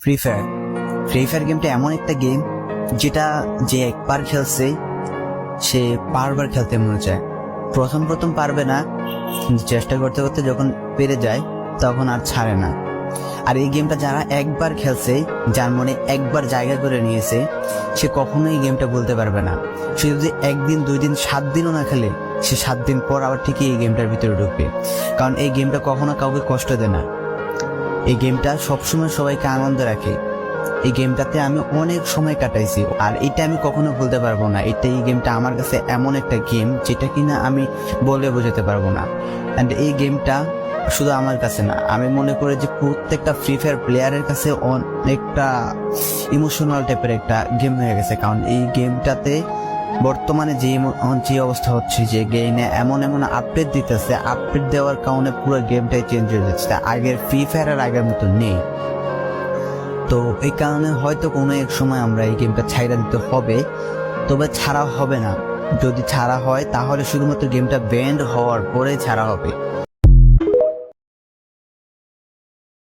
Free fire গেমটা এমন একটা গেম যেটা যে একবার খেলছে সে বারবার খেলতে মনে চায়। প্রথম পারবে না, কিন্তু চেষ্টা করতে করতে যখন পেরে যায় তখন আর ছাড়ে না। আর এই গেমটা যারা একবার খেলছে, যার মনে একবার জায়গা করে নিয়েছে, সে কখনোই এই গেমটা বলতে পারবে না। সে যদি 1 দিন 2 দিন 7 দিনও না খেলে, সে 7 দিন পর আবার ঠিকই এই গেমটার ভিতরে ঢুকবে। কারণ এই গেমটা কখনো কাউকে কষ্ট দেয় না। এই গেমটা সবসময় সবাইকে আনন্দ রাখে। এই গেমটাতে আমি অনেক সময় কাটাইছি, আর এটা আমি কখনো ভুলতে পারবো না। এই গেমটা আমার কাছে এমন একটা গেম যেটা কিনা আমি বলে বোঝাতে পারবো না। অ্যান্ড এই গেমটা শুধু আমার কাছে না, আমি মনে করি যে প্রত্যেকটা ফ্রি ফায়ার প্লেয়ারের কাছে অনেকটা ইমোশনাল টাইপের একটা গেম হয়ে গেছে। কারণ এই গেমটাতে বর্তমানে যে অবস্থা হচ্ছে, যে গেমে এমন আপডেট দিতেছে, আপডেট দেওয়ার কারণে পুরো গেমটাই চেঞ্জ হয়ে যাচ্ছে। আগের ফ্রি ফায়ার আর আগের মতো নেই। তো এই কারণে হয়তো কোনো এক সময় আমরা এই গেমটা ছাইড়া দিতে হবে, তবে ছাড়া হবে না। যদি ছাড়া হয় তাহলে শুধুমাত্র গেমটা ব্যান্ড হওয়ার পরে ছাড়া হবে।